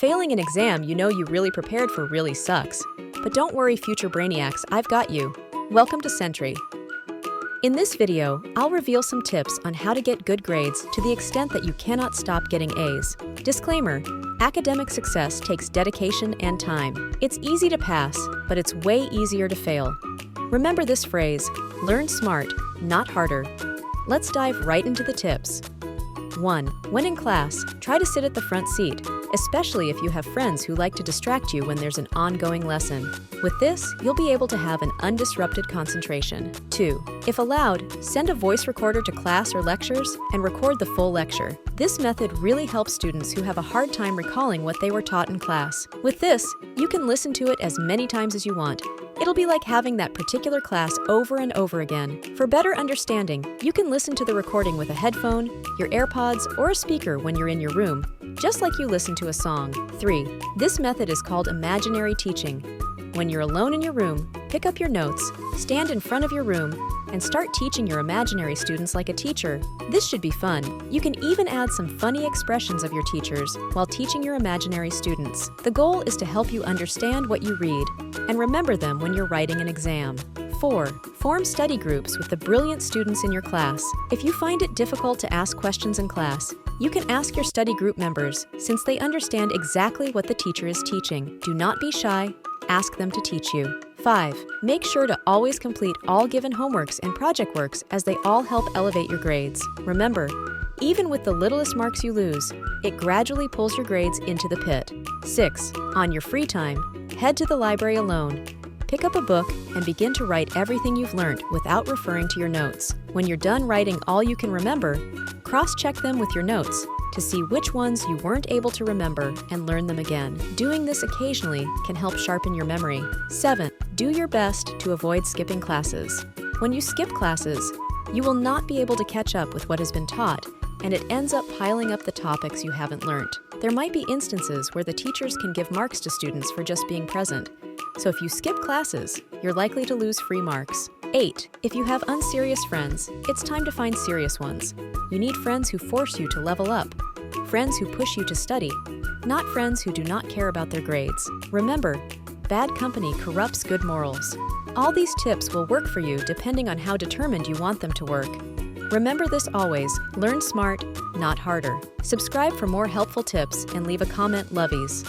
Failing an exam you know you really prepared for really sucks. But don't worry, future brainiacs, I've got you. Welcome to Sentry. In this video, I'll reveal some tips on how to get good grades to the extent that you cannot stop getting A's. Disclaimer: academic success takes dedication and time. It's easy to pass, but it's way easier to fail. Remember this phrase: learn smart, not harder. Let's dive right into the tips. 1. When in class, try to sit at the front seat, especially if you have friends who like to distract you when there's an ongoing lesson. With this, you'll be able to have an undisrupted concentration. 2. If allowed, send a voice recorder to class or lectures and record the full lecture. This method really helps students who have a hard time recalling what they were taught in class. With this, you can listen to it as many times as you want. It'll be like having that particular class over and over again. For better understanding, you can listen to the recording with a headphone, your AirPods, or a speaker when you're in your room, just like you listen to a song. 3. This method is called imaginary teaching. When you're alone in your room, pick up your notes, stand in front of your room, and start teaching your imaginary students like a teacher. This should be fun. You can even add some funny expressions of your teachers while teaching your imaginary students. The goal is to help you understand what you read and remember them when you're writing an exam. 4. Form study groups with the brilliant students in your class. If you find it difficult to ask questions in class, you can ask your study group members, since they understand exactly what the teacher is teaching. Do not be shy. Ask them to teach you. 5. Make sure to always complete all given homeworks and project works, as they all help elevate your grades. Remember, even with the littlest marks you lose, it gradually pulls your grades into the pit. 6. On your free time, head to the library alone. Pick up a book and begin to write everything you've learned without referring to your notes. When you're done writing all you can remember, cross-check them with your notes to see which ones you weren't able to remember and learn them again. Doing this occasionally can help sharpen your memory. 7. Do your best to avoid skipping classes. When you skip classes, you will not be able to catch up with what has been taught, and it ends up piling up the topics you haven't learned. There might be instances where the teachers can give marks to students for just being present. So if you skip classes, you're likely to lose free marks. 8. If you have unserious friends, it's time to find serious ones. You need friends who force you to level up, friends who push you to study, not friends who do not care about their grades. Remember, bad company corrupts good morals. All these tips will work for you depending on how determined you want them to work. Remember this always: learn smart, not harder. Subscribe for more helpful tips and leave a comment, lovies.